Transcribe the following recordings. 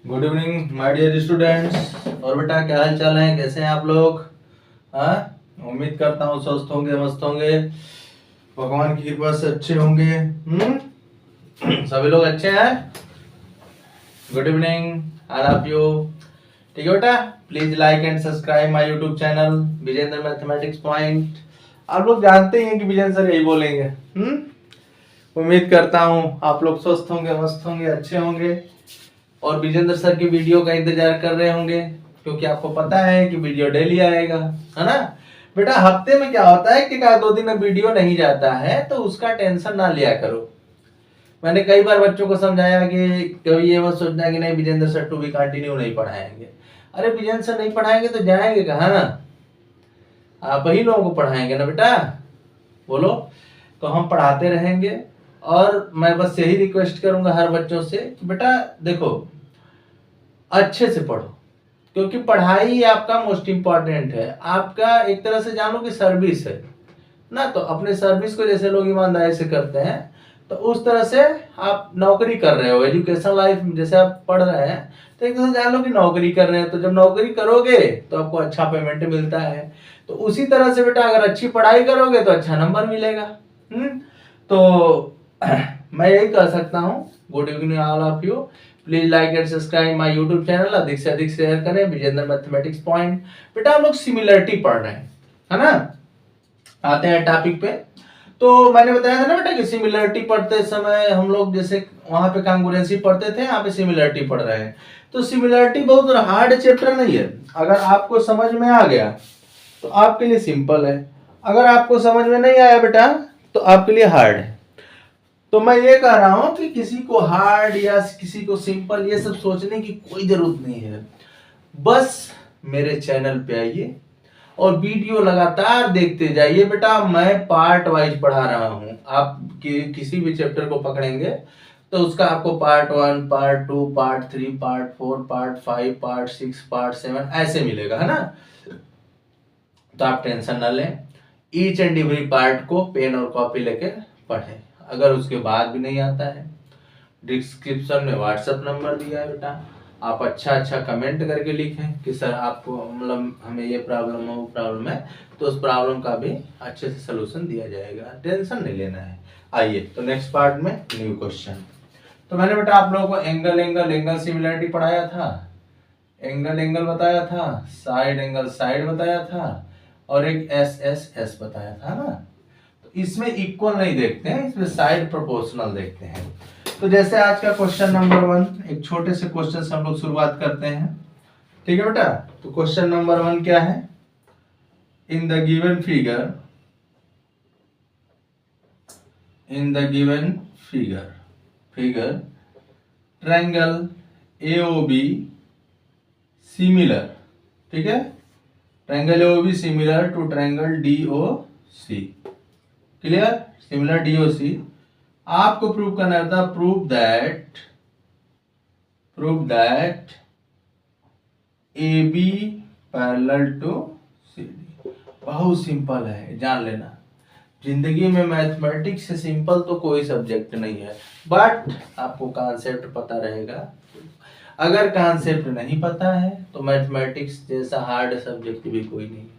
Good evening my dear students. और बेटा क्या हाल चाल है, कैसे हैं आप लोग? हाँ, उम्मीद करता हूँ स्वस्थ होंगे, मस्त होंगे, भगवान की कृपा से अच्छे होंगे। सभी लोग अच्छे हैं। गुड इवनिंग, आर आप यू? ठीक है बेटा, please like and subscribe my YouTube channel Vijendra mathematics point. आप लोग जानते ही हैं कि विजेंद्र सर यही बोलेंगे। उम्मीद करता हूँ आप लोग स्वस्थ होंगे, मस्त होंगे, अच्छे होंगे और विजेंद्र सर की वीडियो का इंतजार कर रहे होंगे, क्योंकि आपको पता है कि वीडियो डेली आएगा, है ना बेटा। हफ्ते में क्या होता है कि एक दो दिन में वीडियो नहीं जाता है तो उसका टेंशन ना लिया करो। मैंने कई बार बच्चों को समझाया कि कभी ये मत सोचना कि नहीं विजेंद्र सर टू भी कंटिन्यू नहीं पढ़ाएंगे। अरे विजेंद्र सर नहीं पढ़ाएंगे तो जाएंगे कहाँ? आप ही लोगों को पढ़ाएंगे ना बेटा, बोलो। तो हम पढ़ाते रहेंगे और मैं बस यही रिक्वेस्ट करूंगा हर बच्चों से कि बेटा देखो, अच्छे से पढ़ो, क्योंकि पढ़ाई ही आपका मोस्ट इम्पॉर्टेंट है। आपका एक तरह से जानो कि सर्विस है ना, तो अपने सर्विस को जैसे लोग ईमानदारी से करते हैं तो उस तरह से आप नौकरी कर रहे हो। एजुकेशन लाइफ जैसे आप पढ़ रहे हैं तो एक तरह से जान लो कि नौकरी कर रहे हैं। तो जब नौकरी करोगे तो आपको अच्छा पेमेंट मिलता है। तो उसी तरह से बेटा अगर अच्छी पढ़ाई करोगे तो अच्छा नंबर मिलेगा। तो मैं यही कह सकता हूँ। Good evening all of you. Please like and subscribe my YouTube channel. अधिक से अधिक शेयर करें विजेंद्र मैथमेटिक्स पॉइंट। बेटा हम लोग सिमिलरिटी पढ़ रहे हैं, है ना। आते हैं टॉपिक पे। तो मैंने बताया था ना बेटा कि सिमिलरिटी पढ़ते समय हम लोग जैसे वहां पे कांग्रुएंसी पढ़ते थे, यहाँ पे सिमिलरिटी पढ़ रहे हैं। तो सिमिलरिटी बहुत हार्ड चैप्टर नहीं है। अगर आपको समझ में आ गया तो आपके लिए सिंपल है, अगर आपको समझ में नहीं आया बेटा तो आपके लिए हार्ड है। तो मैं ये कह रहा हूं कि किसी को हार्ड या किसी को सिंपल ये सब सोचने की कोई जरूरत नहीं है। बस मेरे चैनल पे आइए और वीडियो लगातार देखते जाइए बेटा। मैं पार्ट वाइज पढ़ा रहा हूं। आप किसी भी चैप्टर को पकड़ेंगे तो उसका आपको part 1, part 2, part 3, part 4, part 5, part 6, part 7 ऐसे मिलेगा, है ना। तो आप टेंशन ना लें, ईच एंड एवरी पार्ट को पेन और कॉपी लेकर पढ़ें। अगर उसके बाद भी नहीं आता है, डिस्क्रिप्शन में व्हाट्सएप नंबर दिया है बेटा, आप अच्छा अच्छा कमेंट करके लिखें कि सर आपको मतलब हमें ये प्रॉब्लम है, वो प्रॉब्लम है, तो उस प्रॉब्लम का भी अच्छे से सलूशन दिया जाएगा। टेंशन नहीं लेना है। आइए तो नेक्स्ट पार्ट में न्यू क्वेश्चन। तो मैंने बेटा आप लोगों को एंगल एंगल एंगल सिमिलरिटी पढ़ाया था, एंगल एंगल बताया था, साइड एंगल साइड बताया था और एक एस एस एस बताया था ना। तो इसमें इक्वल नहीं देखते हैं, इसमें साइड प्रोपोर्शनल देखते हैं। तो जैसे आज का क्वेश्चन नंबर 1, एक छोटे से क्वेश्चन से हम लोग शुरुआत करते हैं। ठीक है बेटा, तो क्वेश्चन नंबर 1 क्या है? In the given figure, in the given figure, figure triangle AOB similar, ठीक है, triangle AOB similar to triangle DOC, clear, similar DOC. आपको प्रूव करना था, prove that A B parallel to C D. बहुत simple है, जान लेना। जिंदगी में मैथमेटिक्स से सिंपल तो कोई सब्जेक्ट नहीं है, बट आपको कॉन्सेप्ट पता रहेगा। अगर कॉन्सेप्ट नहीं पता है तो मैथमेटिक्स जैसा हार्ड सब्जेक्ट भी कोई नहीं है।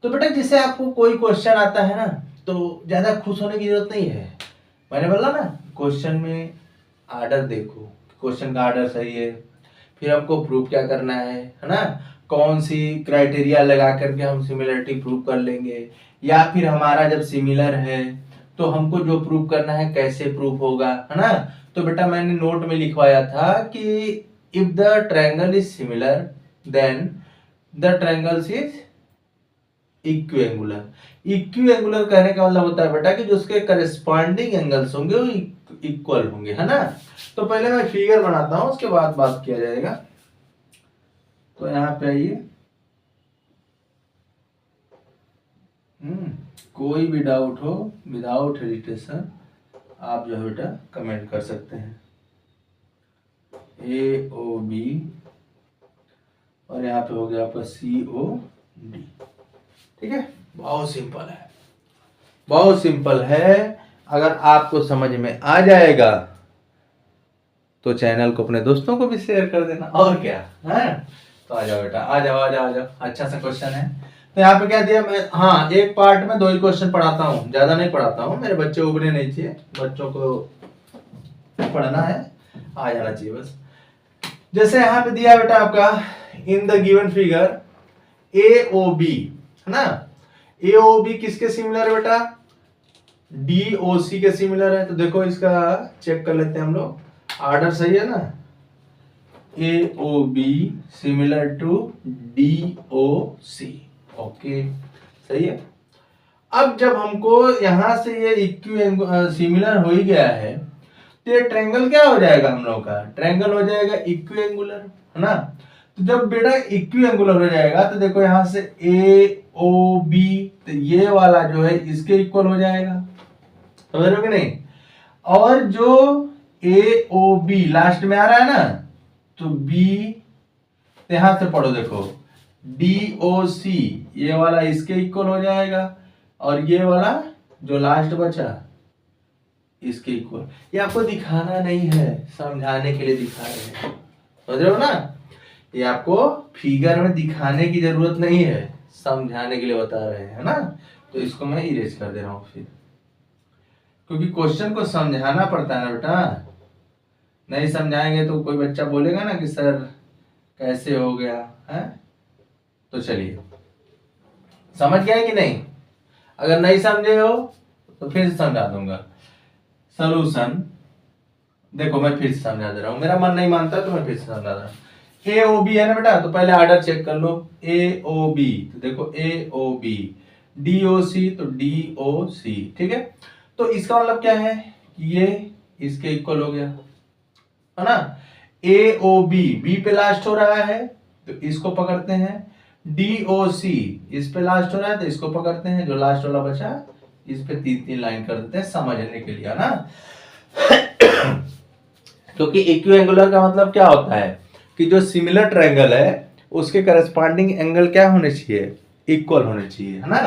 तो बेटा जिससे आपको कोई क्वेश्चन आता है ना तो ज्यादा खुश होने की जरूरत नहीं है। मैंने बोला ना, क्वेश्चन में आर्डर देखो, क्वेश्चन का आर्डर सही है, फिर हमको प्रूफ क्या करना है ना, कौन सी क्राइटेरिया लगा करके हम सिमिलरिटी प्रूव कर लेंगे, या फिर हमारा जब सिमिलर है तो हमको जो प्रूव करना है कैसे प्रूफ होगा, है ना। तो बेटा मैंने नोट में लिखवाया था कि if the triangle is similar then the triangles is equiangular. Equiangular कहने का मतलब होता है बेटा कि जो उसके करस्पॉन्डिंग एंगल्स होंगे वो इक्वल होंगे, है ना। तो पहले मैं फिगर बनाता हूं, उसके बाद बात किया जाएगा। तो यहाँ पे आइए, कोई भी डाउट हो विदाउट हेजिटेशन आप जो है बेटा कमेंट कर सकते हैं। ए ओ बी और यहाँ पे हो गया आपका सी ओ डी, ठीक है। बहुत सिंपल है, बहुत सिंपल है। अगर आपको समझ में आ जाएगा तो चैनल को अपने दोस्तों को भी शेयर कर देना, और क्या है। तो आ जाओ बेटा, आ जाओ आ जाओ आ जाओ, अच्छा सा क्वेश्चन है। तो यहाँ पे क्या दिया, मैं हाँ एक पार्ट में 2 ही क्वेश्चन पढ़ाता हूँ, ज्यादा नहीं पढ़ाता हूँ, मेरे बच्चे उबरे नहीं चाहिए, बच्चों को पढ़ना है, आ जाना चाहिए बस। जैसे यहाँ पे दिया बेटा आपका, इन द गिवन फिगर AOB है ना, AOB किसके सिमिलर है बेटा, DOC के सिमिलर है। तो देखो इसका चेक कर लेते हैं हम लोग, ऑर्डर सही है ना, AOB similar to DOC, okay सही है। अब जब हमको यहां से ये इक्वी सिमिलर हो ही गया है, तो ये ट्रायंगल क्या हो जाएगा हम लोग का, ट्रायंगल हो जाएगा इक्वी एंगुलर है ना। तो जब बेटा इक्वी एंगुलर हो जाएगा तो देखो यहां से AOB, तो ये वाला जो है इसके इक्वल हो जाएगा, समझ रहे हो कि नहीं। और जो AOB लास्ट में आ रहा है ना, तो B, यहां से पढ़ो देखो, DOC ये वाला इसके इक्वल हो जाएगा, और ये वाला जो लास्ट बचा इसके इक्वल। ये आपको दिखाना नहीं है, समझाने के लिए दिखा रहे हैं, समझ रहे हो ना। ये आपको फिगर में दिखाने की जरूरत नहीं है, समझाने के लिए बता रहे हैं, है ना। तो इसको मैं इरेज कर दे रहा हूं फिर, क्योंकि क्वेश्चन को समझाना पड़ता है ना बेटा, नहीं समझाएंगे तो कोई बच्चा बोलेगा ना कि सर कैसे हो गया है। तो चलिए, समझ गया कि नहीं, अगर नहीं समझे हो तो फिर से समझा दूंगा। सॉल्यूशन देखो, मैं फिर से समझा दे रहा हूं, मेरा मन नहीं मानता तो मैं फिर से समझा रहा हूं। AOB है ना बेटा, तो पहले ऑर्डर चेक कर लो, AOB तो देखो AOB, DOC तो DOC, ठीक है। तो इसका मतलब क्या है कि ये इसके इक्वल हो गया है ना। AOB B पे लास्ट हो रहा है तो इसको पकड़ते हैं, DOC इस पे लास्ट हो रहा है तो इसको पकड़ते हैं, जो लास्ट वाला बचा इस पे 3-3 लाइन कर देते हैं समझने के लिए, है ना। क्योंकि इक्विएंगुलर का मतलब क्या होता है कि जो सिमिलर ट्रायंगल है उसके करस्पॉन्डिंग एंगल क्या होने चाहिए, इक्वल होने चाहिए, है ना।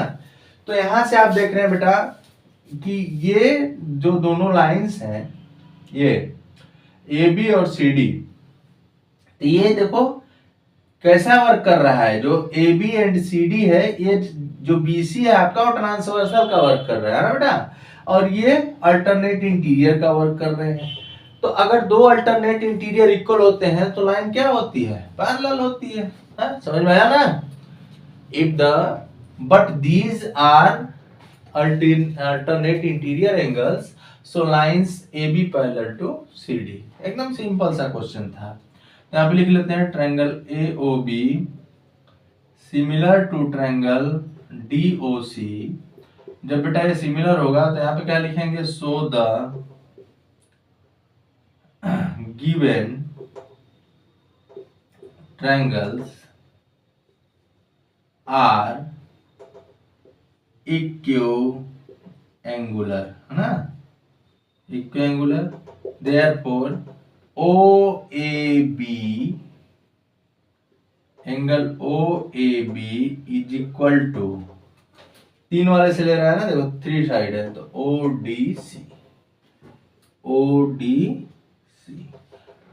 तो यहां से आप देख रहे हैं बेटा कि ये जो दोनों लाइंस हैं, ये AB और CD, ये देखो कैसा वर्क कर रहा है, जो AB एंड CD है, ये जो BC है आपका वो ट्रांसवर्सल का वर्क कर रहा है ना बेटा, और ये अल्टरनेट इंटीरियर का वर्क कर रहे हैं। तो अगर दो अल्टरनेट इंटीरियर इक्वल होते हैं तो लाइन क्या होती है, पैरेलल होती है, समझ में आया ना। If the but these are alternate interior angles, so lines AB parallel to CD। एकदम सिंपल सा क्वेश्चन था। यहाँ पे लिख लेते हैं triangle AOB similar to triangle DOC। जब बेटा ये सिमिलर होगा तो यहाँ पे क्या लिखेंगे, so the given triangles are equiangular, है ना, equiangular, therefore OAB angle OAB is equal to, 3 वाले से ले रहा है ना, देखो 3 साइड है तो ODC, ODC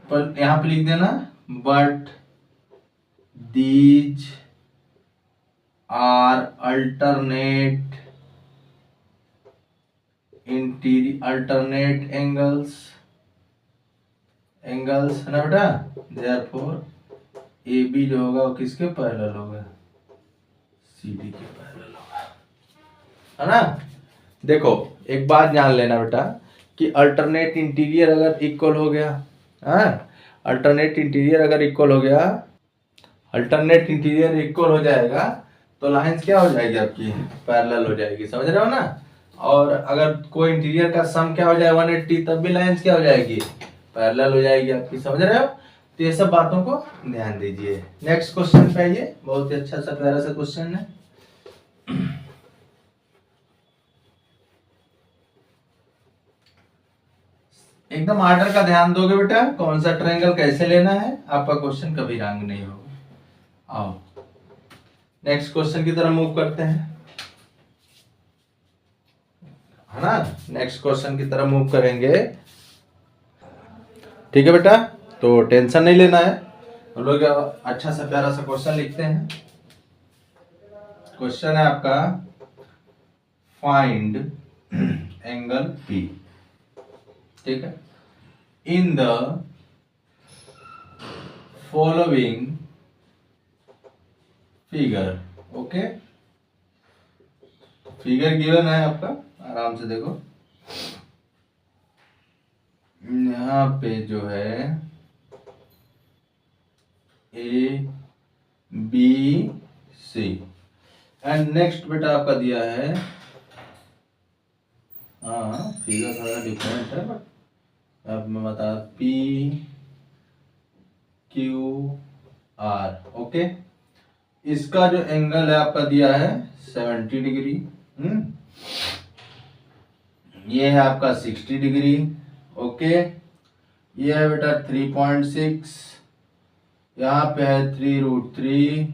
पर यहां पे लिख देना but these are alternate angles है ना बेटा, देयरफॉर AB जो होगा वो किसके पैरेलल होगा, CD के पैरेलल होगा, है ना। देखो एक बात जान लेना बेटा कि अल्टरनेट इंटीरियर अगर इक्वल हो गया, अल्टरनेट इंटीरियर अगर इक्वल हो गया, अल्टरनेट इंटीरियर इक्वल हो जाएगा तो लाइंस क्या हो जाएगी आपकी, पैरेलल हो जाएगी, समझ रहे हो ना। और अगर कोई इंटीरियर का सम क्या हो जाए 180, तब भी लाइंस क्या हो जाएगी, पैरेलल हो जाएगी आपकी, समझ रहे हो। तो ये सब बातों को ध्यान दीजिए। नेक्स्ट क्वेश्चन पे आइए, बहुत ही अच्छा सा प्यारा सा क्वेश्चन है। एकदम ऑर्डर का ध्यान दोगे बेटा, कौन सा ट्रायंगल कैसे लेना है, आपका क्वेश्चन कभी रंग नहीं होगा। आओ नेक्स्ट क्वेश्चन की तरफ मूव करते हैं, है ना। नेक्स्ट क्वेश्चन की तरफ मूव करेंगे, ठीक है बेटा, तो टेंशन नहीं लेना है। हम लोग अच्छा सा प्यारा सा क्वेश्चन लिखते हैं। क्वेश्चन है आपका, फाइंड एंगल P। ठीक है, in the following figure. Okay, figure given है आपका, आराम से देखो। यहाँ पे जो है A B C and next बेटा आपका दिया है, हाँ फिगर थोड़ा डिफरेंट है बट अब मैं बता, P Q R। ओके, इसका जो एंगल है आपका दिया है 70 डिग्री। ये है आपका 60 डिग्री। ओके, ये है बेटा 3.6, यहाँ पे है 3√3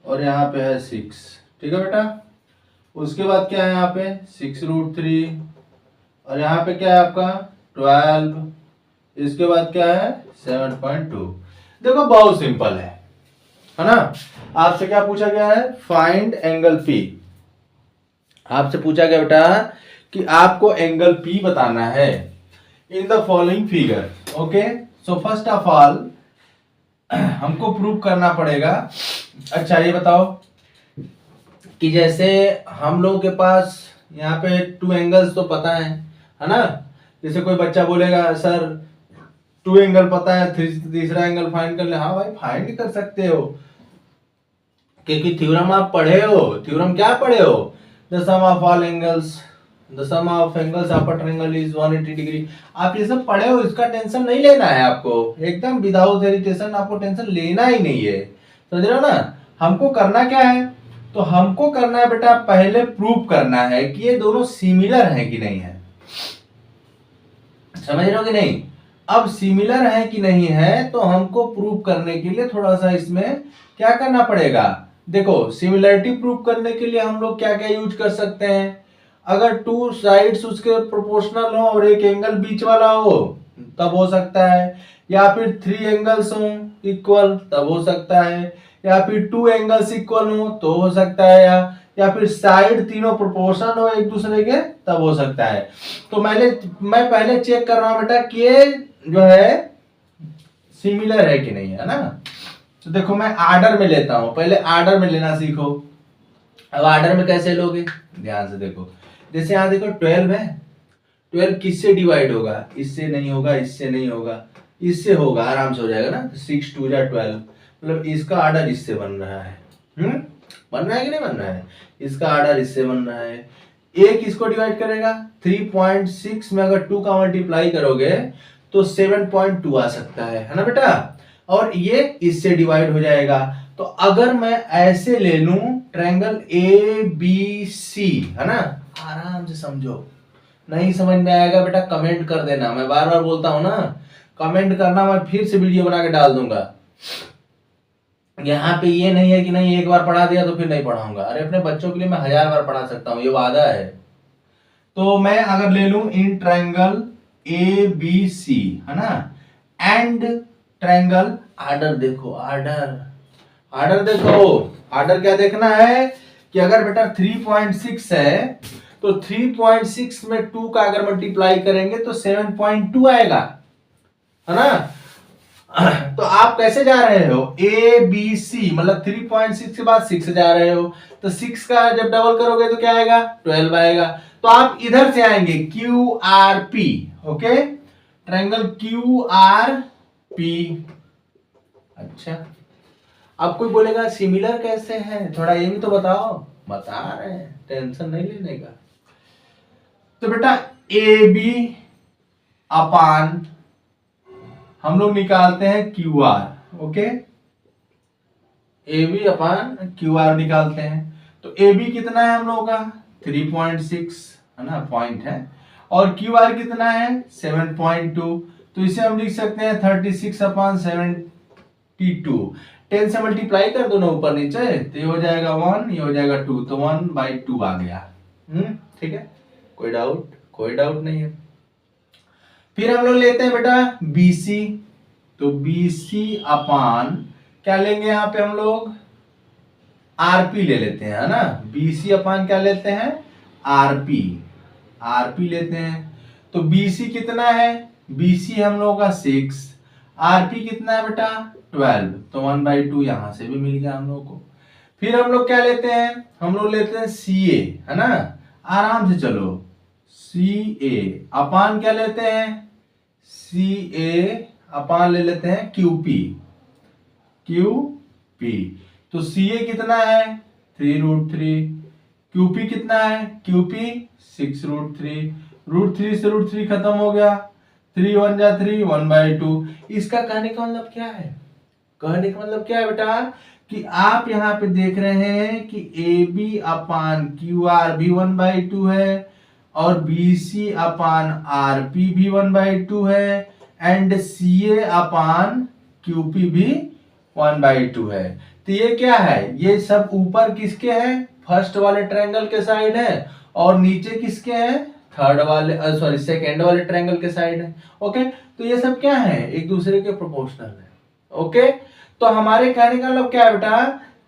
और यहाँ पे है 6। ठीक है बेटा, उसके बाद क्या है यहाँ पे 6√3 और यहाँ पे क्या है आपका 12, इसके बाद क्या है 7.2। देखो बहुत सिंपल है ना। आपसे क्या पूछा गया है, फाइंड एंगल P। आपसे पूछा गया बेटा कि आपको एंगल P बताना है in the following figure. Okay, so first of all हमको प्रूव करना पड़ेगा। अच्छा ये बताओ कि जैसे हम लोगों के पास यहाँ पे 2 एंगल्स तो पता है ना। जैसे कोई बच्चा बोलेगा सर 2 एंगल पता है, तीसरा एंगल फाइंड कर ले। हाँ भाई फाइंड कर सकते हो, क्योंकि थ्योरम आप पढ़े हो। थ्योरम क्या पढ़े हो, the sum of all angles, the sum of angles of a triangle is 180 degree. आप ये सब पढ़े हो, इसका टेंशन नहीं लेना है आपको, एकदम विदाउट हेजिटेशन आपको टेंशन लेना ही नहीं है, समझ रहे हो ना। हमको करना क्या है, तो हमको करना है बेटा पहले प्रूव करना है कि ये दोनों सिमिलर हैं कि नहीं है, समझ रहे हो कि नहीं। अब सिमिलर है कि नहीं है तो हमको प्रूव करने के लिए थोड़ा सा इसमें क्या करना पड़ेगा। देखो सिमिलरिटी प्रूव करने के लिए हम लोग क्या क्या यूज कर सकते हैं। अगर 2 साइड्स उसके प्रोपोर्शनल हो और एक एंगल बीच वाला हो तब हो सकता है, या फिर 3 एंगल्स हो इक्वल तब हो सकता है, या फिर 2 एंगल्स इक्वल हो तो हो सकता है, या फिर साइड तीनों प्रोपोर्शन हो एक दूसरे के तब हो सकता है। तो मैं पहले चेक कर रहा हूं बेटा कि ये जो है सिमिलर है कि नहीं है ना। तो देखो मैं आर्डर में लेता हूं, पहले आर्डर में लेना सीखो। अब आर्डर में कैसे लोगे, ध्यान से देखो। जैसे यहां देखो 12 है, 12 किससे डिवाइड होगा, इससे नहीं होगा, इससे नहीं होगा, इससे होगा, आराम से हो जाएगा ना। 6 2 जा 12, मतलब इसका आर्डर इससे बन रहा है। बन रहा है कि नहीं बन रहा है, इसका आर्डर इससे बन रहा है। एक इसको डिवाइड करेगा 3.6 में अगर 2 का मल्टीप्लाई करोगे तो 7.2 आ सकता है ना बेटा, और ये इससे डिवाइड हो जाएगा। तो अगर मैं ऐसे ले लूं ट्रायंगल ABC है ना, आराम से समझो। नहीं समझ में आएगा बेटा कमेंट कर देना, मैं बार बार बोलता हूं ना, कमेंट करना, मैं फिर से वीडियो बना के डाल दूंगा। यहाँ पे ये नहीं है कि नहीं एक बार पढ़ा दिया तो फिर नहीं पढ़ाऊंगा, अरे अपने बच्चों के लिए मैं 1000 बार पढ़ा सकता हूँ, ये वादा है। तो मैं अगर ले लूं इन ट्रायंगल ABC है ना, एंड ट्रायंगल, आर्डर देखो, आर्डर देखो, आर्डर क्या देखना है कि अगर बेटा 3.6 है तो 3.6 में 2 का अगर मल्टीप्लाई करेंगे तो 7.2 आएगा, है ना। तो आप कैसे जा रहे हो, ABC मतलब 3.6 के बाद 6 जा रहे हो, तो 6 का जब डबल करोगे तो क्या आएगा 12 आएगा। तो आप इधर से आएंगे QRP। Okay, triangle QRP। अच्छा, अब कोई बोलेगा सिमिलर कैसे है, थोड़ा ये भी तो बताओ। बता रहे हैं, टेंशन नहीं लेने का। तो बेटा AB अपान हम लोग निकालते हैं QR। ओके, AB अपान QR निकालते हैं। तो AB कितना है हम लोगों का 3.6 है ना, पॉइंट है, और QR कितना है 7.2। तो इसे हम लिख सकते हैं 36 अपान 72। 10 से मल्टीप्लाई कर दो ना ऊपर नीचे, तो ये हो जाएगा 1, ये हो जाएगा 2, तो 1/2 आ गया। ठीक है, कोई डाउट नहीं है। फिर हम लोग लेते हैं बेटा BC, तो BC अपान क्या लेंगे यहाँ पे हम लोग RP ले लेते हैं, है ना। BC अपान क्या लेते हैं RP लेते हैं। तो BC कितना है, BC हम लोगों का 6, RP कितना है बेटा 12, तो 1/2 यहां से भी मिल गया हम लोग को। फिर हम लोग क्या लेते हैं, हम लोग लेते हैं CA, है ना, आराम से चलो। CA अपान क्या लेते हैं, CA अपान ले लेते हैं QP, तो CA कितना है 3√3, QP कितना है QP 6√3, √3 से √3 खत्म हो गया, 3 1 जा 3, 1/2। इसका कहने का मतलब क्या है, कहने का मतलब क्या है बेटा कि आप यहाँ पे देख रहे हैं कि AB अपान QR भी 1/2 है और BC अपान RP भी 1/2 है एंड CA अपान QP भी 1/2 है। तो ये क्या है, ये सब ऊपर किसके हैं, फर्स्ट वाले ट्रायंगल के साइड है और नीचे किसके हैं, थर्ड वाले सॉरी सेकेंड वाले ट्रायंगल के साइड है। ओके, तो ये सब क्या है, एक दूसरे के प्रोपोर्शनल है। ओके, तो हमारे कहने का मतलब क्या है बेटा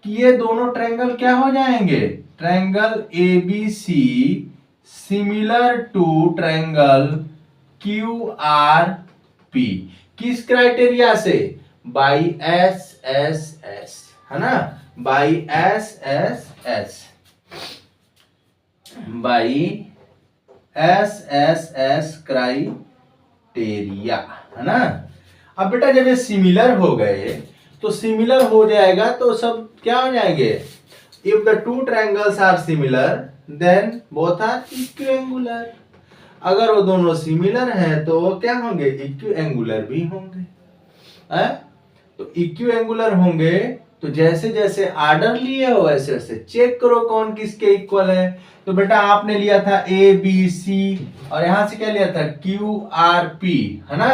कि ये दोनों ट्रायंगल क्या हो जाएंगे, triangle ABC similar to triangle QRP, किस क्राइटेरिया से, बाई SSS, है ना, by SSS, by SSS criteria, है ना। अब बेटा जब ये सिमिलर हो गए तो सिमिलर हो जाएगा तो सब क्या हो जाएंगे, if the two triangles are similar then both are equiangular. अगर वो दोनों सिमिलर हैं तो वो क्या होंगे, इक्विएंगुलर भी होंगे, है? तो इक्विएंगुलर होंगे तो जैसे जैसे आर्डर लिए हो वैसे वैसे चेक करो कौन किसके इक्वल है। तो बेटा आपने लिया था ABC और यहां से क्या लिया था QRP, है ना।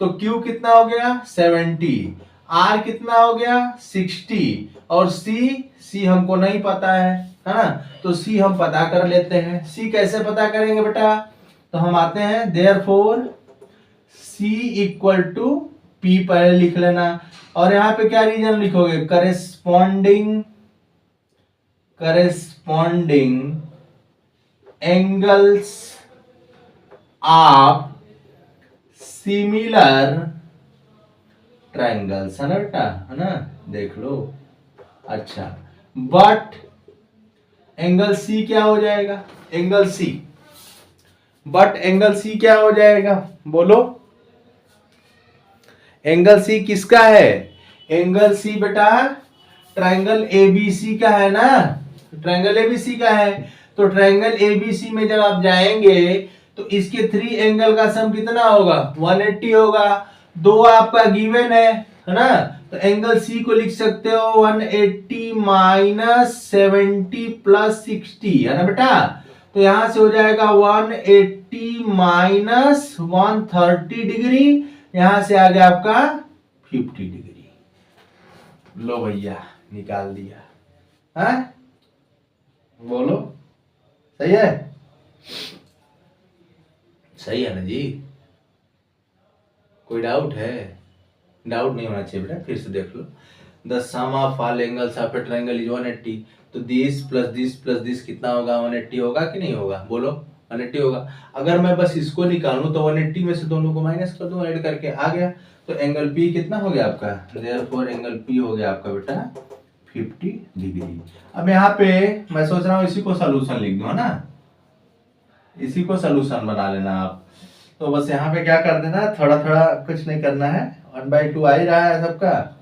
तो Q कितना हो गया 70, R कितना हो गया 60 और C हमको नहीं पता है ना, तो C हम पता कर लेते हैं। C कैसे पता करेंगे बेटा, तो हम आते हैं therefore C equal to P पहले लिख लेना और यहाँ पे क्या रीजन लिखोगे, corresponding angles of similar triangles, है ना बेटा, है ना, देख लो। अच्छा, बट एंगल C क्या हो जाएगा, angle C, but angle C क्या हो जाएगा बोलो, एंगल C किसका है, एंगल C बेटा ट्रायंगल ABC का है ना, ट्रायंगल ABC का है। तो ट्रायंगल ABC में जब आप जाएंगे तो इसके 3 एंगल का सम कितना होगा 180 होगा, 2 आपका गिवन है ना। तो एंगल C को लिख सकते हो 180 माइनस 70 प्लस 60, है ना बेटा। तो यहां से हो जाएगा 180 माइनस 130 डिग्री, यहां से आ गया आपका 50 डिग्री। लो भैया निकाल दिया, है बोलो सही है, सही है ना जी, कोई डाउट है, डाउट नहीं होना चाहिए बेटा, फिर से देख लो। The sum of all angles of a triangle is 180, तो दिस प्लस दिस कितना होगा 180 होगा कि नहीं होगा बोलो, 180 होगा। अगर मैं बस इसको निकालूं तो 180 में से दोनों को माइनस कर दूं, ऐड करके आ गया, तो एंगल P कितना हो गया आपका, देयरफॉर एंगल P हो गया आपका बेटा 50 डिग्री। अब यहाँ पे मैं सोच रहा हूँ इसी को सोल्यूशन लिख दूं, है ना, इसी को सोल्यूशन बना लेना आप। तो बस यहाँ पे क्या कर देना, थोड़ा थोड़ा कुछ नहीं करना है, 1/2 आ ही रहा है सबका,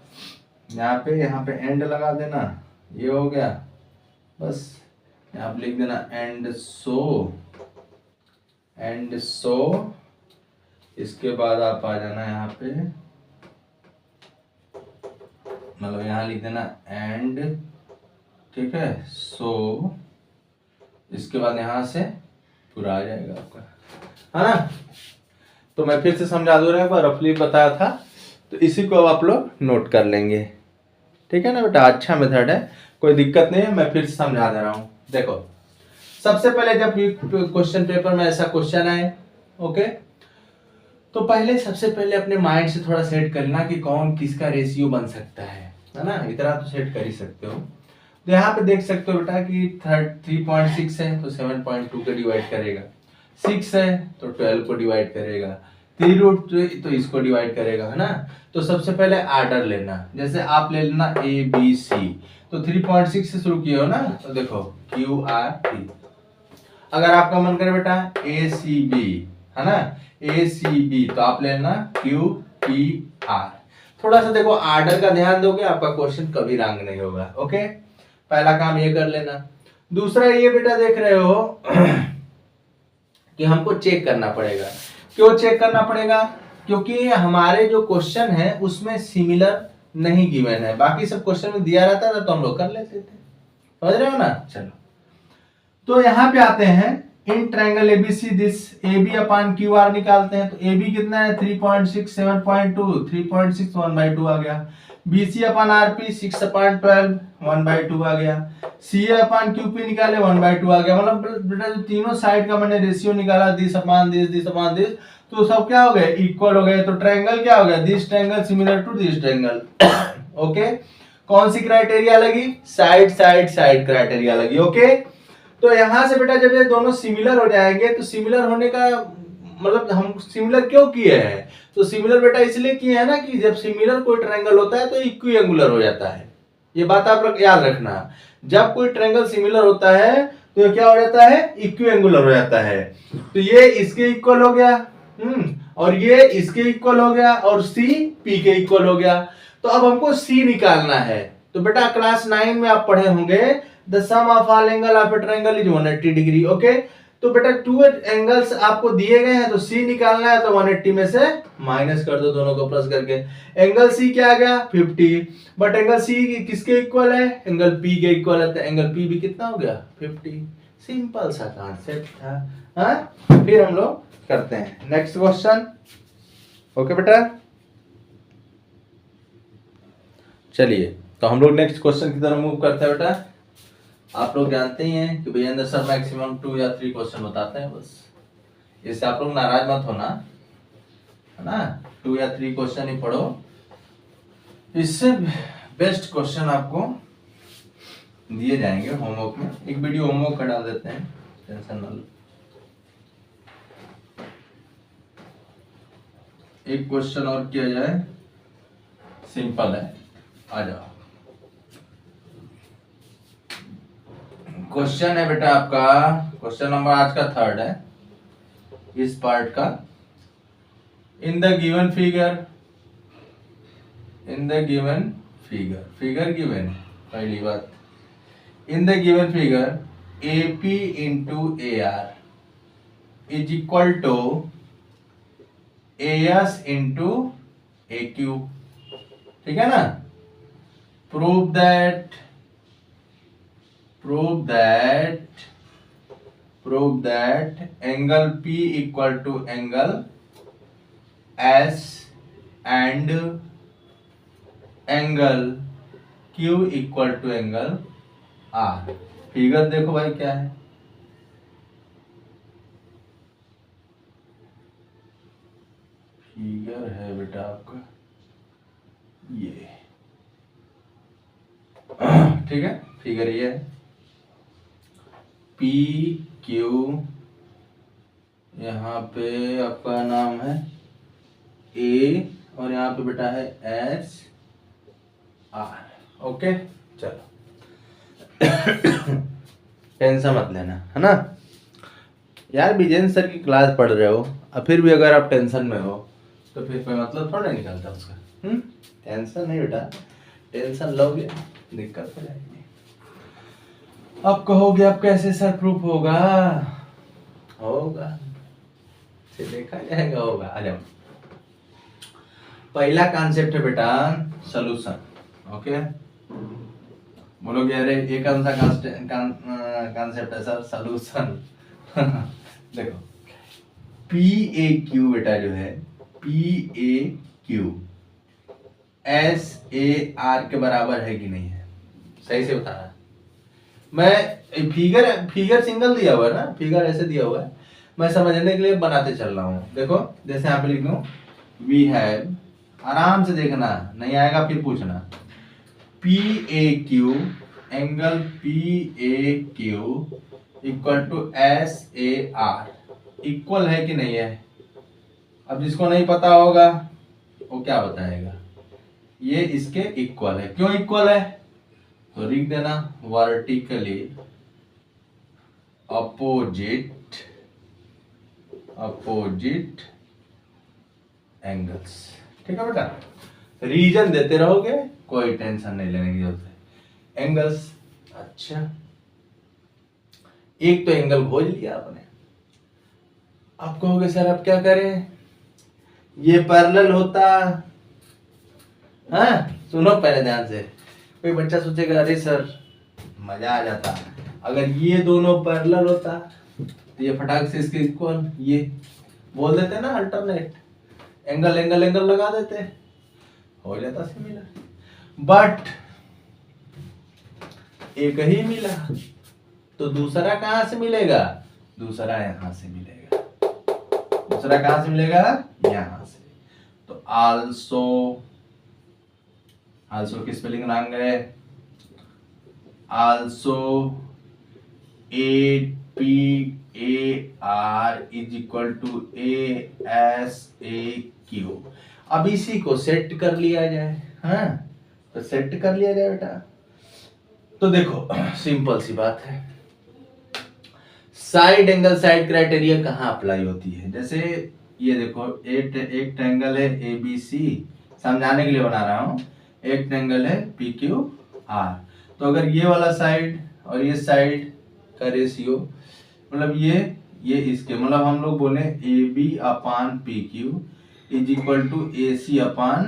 यहाँ पे एंड लगा देना, ये हो गया, बस यहाँ पे लिख देना एंड सो, इसके बाद आप आ जाना यहाँ पे, मतलब यहाँ लिख देना एंड, ठीक है, सो इसके बाद यहाँ से पूरा आ जाएगा आपका, है ना। तो मैं फिर से समझा दूं, एक बार रफली बताया था, तो इसी को अब आप लोग नोट कर लेंगे, ठीक है ना बेटा। अच्छा मेथड है, कोई दिक्कत नहीं है, मैं फिर से समझा दे रहा हूं। देखो सबसे पहले जब क्वेश्चन पेपर में ऐसा क्वेश्चन आए, ओके, तो पहले सबसे पहले अपने माइंड से थोड़ा सेट करना कि कौन किसका रेशियो बन सकता है ना, इतना तो सेट कर ही सकते हो। तो यहाँ पे देख सकते हो बेटा कि 3.6 है तो 7.2 को डिवाइड करेगा, 6 है तो 12 को डिवाइड करेगा, 3 रूट तो इसको डिवाइड करेगा, है ना। तो सबसे पहले आर्डर लेना, जैसे आप ले लेना ए बी सी, तो 3.6 से शुरू किए हो ना, तो देखो क्यू आर टी। अगर आपका मन करे बेटा ए सी बी, है ना, ए सी बी, तो आप लेना क्यू पी आर। थोड़ा सा देखो आर्डर का ध्यान दोगे, आपका क्वेश्चन कभी रंग नहीं होगा। ओके, पहला काम ये कर लेना। दूसरा ये बेटा देख रहे हो कि हमको चेक करना पड़ेगा। क्यों चेक करना पड़ेगा? क्योंकि हमारे जो क्वेश्चन है उसमें सिमिलर नहीं गिवन है, बाकी सब क्वेश्चन में दिया रहता था तो हम लोग कर लेते थे। समझ रहे हो ना? चलो, तो यहाँ पे आते हैं, in triangle ABC this AB upon Q R निकालते हैं। तो AB कितना है 3.6 7.2, 3.6 1/2 आ गया। BC अपान RP 6 अपान 12 1/2 आ गया। CA अपान QP निकाले 1/2 आ गया। मतलब बेटा जो तीनों साइड का मैंने रेशियो निकाला, दिस अपान दिस, तो सब क्या हो गए? इक्वल हो गए। तो ट्रायंगल क्या हो गया? This triangle similar to this triangle. Okay, कौन सी क्राइटेरिया लगी? साइड साइड साइड क्राइटेरिया लगी। ओके, तो यहां से बेटा जब ये दोनों सिमिलर हो जाएंगे, तो सिमिलर होने का मतलब हम सिमिलर क्यों किए हैं? तो सिमिलर बेटा इसलिए किए हैं ना कि जब सिमिलर कोई ट्रायंगल होता है तो इक्विएंगुलर हो जाता है। ये बात आप लोग याद रखना, जब कोई ट्रायंगल सिमिलर होता है तो ये क्या हो जाता है? इक्विएंगुलर हो जाता है। तो ये इसके इक्वल हो गया, और ये इसके इक्वल हो गया, और सी पी के इक्वल हो गया। तो अब हमको सी निकालना है। तो बेटा क्लास 9 में आप पढ़े होंगे the sum of all angle of a triangle is 180 degree. Okay, तो बेटा 2 एंगल्स आपको दिए गए हैं, तो सी निकालना है, तो 180 में से माइनस कर दो, दोनों को प्लस करके। एंगल सी क्या आ गया? 50। बट एंगल सी किसके इक्वल है? एंगल पी के इक्वल है, तो एंगल पी भी कितना हो गया? 50। सिंपल सा कॉन्सेप्ट था। हाँ, फिर हम लोग करते हैं नेक्स्ट क्वेश्चन। ओके बेटा, चलिए तो हम लोग नेक्स्ट क्वेश्चन की तरफ मूव करते हैं। बेटा आप लोग जानते ही हैं कि भैया सर मैक्सिमम 2 या 3 क्वेश्चन बताते हैं बस, इससे आप लोग नाराज मत होना, है ना। 2 या 3 क्वेश्चन ही पढ़ो, इससे बेस्ट क्वेश्चन आपको दिए जाएंगे होमवर्क में। एक वीडियो होमवर्क का डाल देते हैं, टेंशन ना लो। एक क्वेश्चन और किया जाए, सिंपल है, आ जाओ। क्वेश्चन है बेटा आपका, क्वेश्चन नंबर आज का 3rd है इस पार्ट का। In the given figure, figure given, पहली बात, in the given figure AP into AR is equal to AS into AQ, ठीक है ना। Prove that angle P equal to angle S and angle Q equal to angle R। Figure देखो भाई क्या है, figure है बेटा आपका ये, ठीक है। फिगर ये है, PQ, यहाँ पे आपका नाम है A, और यहाँ पे बेटा है SR। ओके, चलो टेंशन मत लेना, है ना यार। विजेंद्र सर की क्लास पढ़ रहे हो और फिर भी अगर आप टेंशन में हो तो फिर कोई मतलब थोड़ा निकलता उसका। टेंशन नहीं बेटा, टेंशन लोगे दिक्कत हो जाएगी। अब कहोगे अब कैसे सर प्रूफ होगा? से देखा जाएगा, होगा। आ जाओ, पहला कॉन्सेप्ट है बेटा सॉल्यूशन। ओके, बोलोगे अरे ये कौन सा कॉन्सेप्ट है सर? सॉल्यूशन। देखो PAQ बेटा जो है, PAQ SAR के बराबर है कि नहीं है? सही से बताना। मैं फिगर सिंगल दिया हुआ है ना, फिगर ऐसे दिया हुआ है, मैं समझने के लिए बनाते चल रहा हूँ। देखो जैसे यहाँ पे लिख दूं, वी हैव, आराम से देखना, नहीं आएगा फिर पूछना, P A Q, angle P A Q equal to S A R, इक्वल है कि नहीं है। अब जिसको नहीं पता होगा वो क्या बताएगा, ये इसके इक्वल है। क्यों इक्वल है तो लिख देना, वर्टिकली अपोजिट एंगल्स। ठीक है बेटा, रीजन देते रहोगे, कोई टेंशन नहीं लेने की जरूरत है। एंगल्स, अच्छा एक तो एंगल खोज लिया आपने, आप कहोगे सर अब क्या करें, ये पैरेलल होता, हाँ सुनो पहले ध्यान से, कोई बच्चा सोचेगा अरे सर मजा आ जाता अगर ये दोनों पैरेलल होता, तो ये फटाक से इसके इक्वल, ये बोल देते ना अल्टरनेट, एंगल एंगल एंगल लगा देते, हो जाता सिमिलर। बट एक ही मिला, तो दूसरा कहां से मिलेगा, दूसरा यहां से मिलेगा, दूसरा कहां से मिलेगा, यहां से। तो आल्सो की स्पेलिंग रंग है, also A P A R is equal to A S A Q. अब इसी को सेट कर लिया जाए, हाँ तो सेट कर लिया जाए बेटा। तो देखो सिंपल सी बात है, साइड एंगल साइड क्राइटेरिया कहाँ अप्लाई होती है। जैसे ये देखो एक ट्रायंगल है ए बी सी, समझाने के लिए बना रहा हूं, एक ट्रायंगल है पी क्यू आर। तो अगर ये वाला साइड और ये साइड का रेशियो, मतलब ये इसके, मतलब हम लोग बोले A B upon P Q is equal to A C upon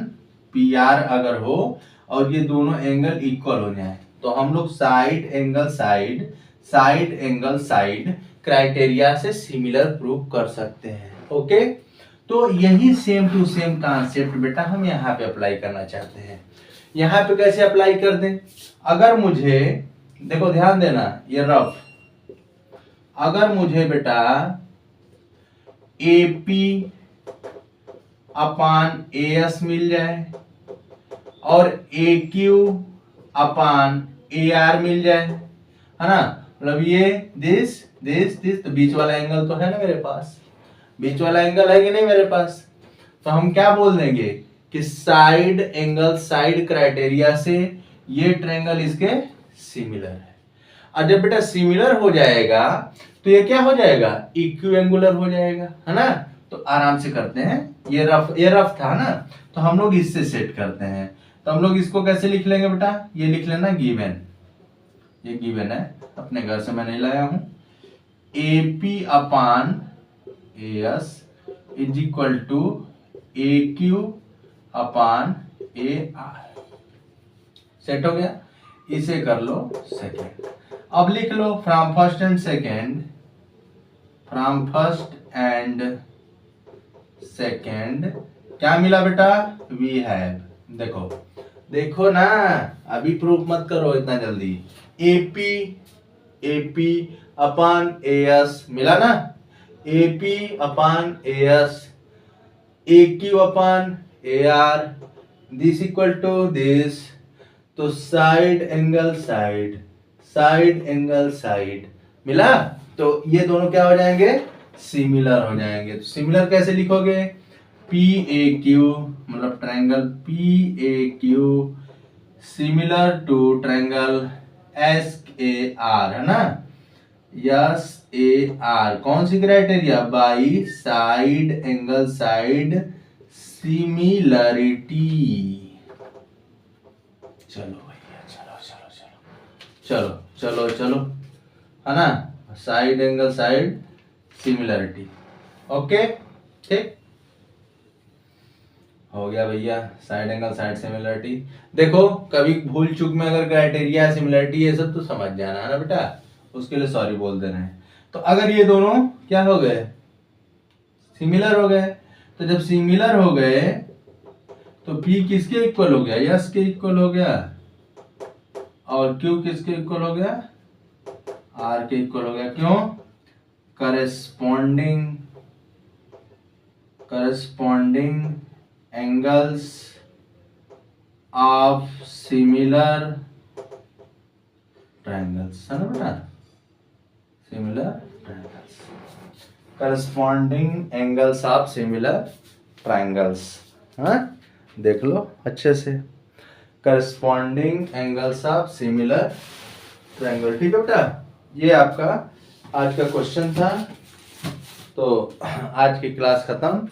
P R अगर हो, और ये दोनों एंगल इक्वल हो जाए, तो हम लोग साइड एंगल साइड क्राइटेरिया से सिमिलर प्रूव कर सकते हैं। ओके, तो यही सेम टू सेम कॉन्सेप्ट बेटा हम यहाँ पे अप्लाई करना चाहते हैं। यहाँ पे कैसे अप्लाई कर दें, अगर मुझे, देखो ध्यान देना, ये रफ, अगर मुझे बेटा ए पी अपान ए एस मिल जाए और ए क्यू अपान ए आर मिल जाए, है ना, मतलब ये दिस, तो बीच वाला एंगल तो है ना मेरे पास, बीच वाला एंगल है कि नहीं मेरे पास, तो हम क्या बोल देंगे कि साइड एंगल साइड क्राइटेरिया से ये ट्रायंगल इसके सिमिलर है। और जब बेटा सिमिलर हो जाएगा तो ये क्या हो जाएगा, इक्विएंगुलर हो जाएगा, है ना। तो आराम से करते हैं, ये रफ था ना, तो हम लोग इससे सेट करते हैं। तो हम लोग इसको कैसे लिख लेंगे बेटा, ये लिख लेना गिवन, ये गिवन है, अपने घर से मैं नहीं लाया हूं। A P upon A S is equal to A Q upon A R, set हो गया। इसे कर लो सेकेंड। अब लिख लो फ्रॉम फर्स्ट एंड सेकेंड क्या मिला बेटा, वी हैव, देखो ना, अभी प्रूफ मत करो इतना जल्दी। एपी अपान ए एस मिला ना, AP upon A S, A Q upon A R, this equal to this, तो साइड एंगल साइड मिला, तो ये दोनों क्या हो जाएंगे, सिमिलर हो जाएंगे। तो सिमिलर कैसे लिखोगे, पी ए क्यू, मतलब triangle P A Q similar to triangle S A R, है ना, यस ए आर, कौन सी criteria, by side angle side similarity. चलो भैया, चलो, है ना, side angle side similarity. Okay, ठीक हो गया भैया, साइड एंगल साइड सिमिलरिटी। देखो कभी भूल चूक में अगर क्राइटेरिया सिमिलरिटी ये सब तो समझ जाना, है ना बेटा, उसके लिए सॉरी बोल दे रहे हैं। तो अगर ये दोनों क्या हो गए, सिमिलर हो गए, तो जब सिमिलर हो गए तो P किसके इक्वल हो गया, यस के इक्वल हो गया, और Q किसके इक्वल हो गया, R के इक्वल हो गया। क्यों, corresponding angles of similar triangles, है ना बेटा, similar triangles, corresponding angles of similar triangles, हाँ देख लो अच्छे से, corresponding angles of similar triangle, ठीक है बेटा। ये आपका आज का क्वेश्चन था। तो आज की क्लास खत्म।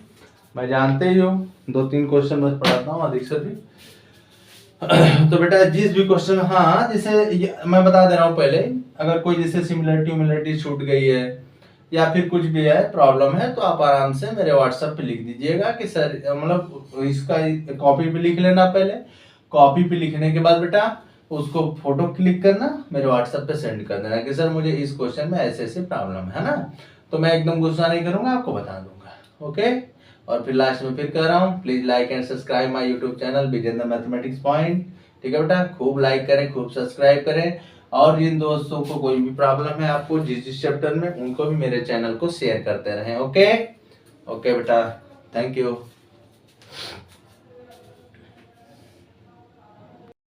मैं जानते ही हूँ 2-3 क्वेश्चन बस पढ़ाता हूँ अधिक से अधिक। तो बेटा जिस भी क्वेश्चन, हाँ जैसे मैं बता दे रहा हूँ पहले, अगर कोई जैसे सिमिलरिटी छूट गई है या फिर कुछ भी है प्रॉब्लम है, तो आप आराम से मेरे व्हाट्सएप पे लिख दीजिएगा कि सर, मतलब इसका कॉपी पे लिख लेना। पहले कॉपी पे लिखने के बाद बेटा उसको फोटो क्लिक करना, मेरे व्हाट्सएप पे सेंड कर देना कि सर मुझे इस क्वेश्चन में ऐसे ऐसे प्रॉब्लम है ना। तो मैं एकदम गुस्सा नहीं करूंगा, आपको बता दूंगा। ओके। और फिर लास्ट में फिर कह रहा हूँ, please like and subscribe my YouTube channel Vijendra mathematics point. ठीक है बेटा, खूब लाइक करें, खूब सब्सक्राइब करें, और जिन दोस्तों को कोई भी प्रॉब्लम है आपको जिस चैप्टर में, उनको भी मेरे चैनल को शेयर करते रहें। ओके ओके बेटा, थैंक यू।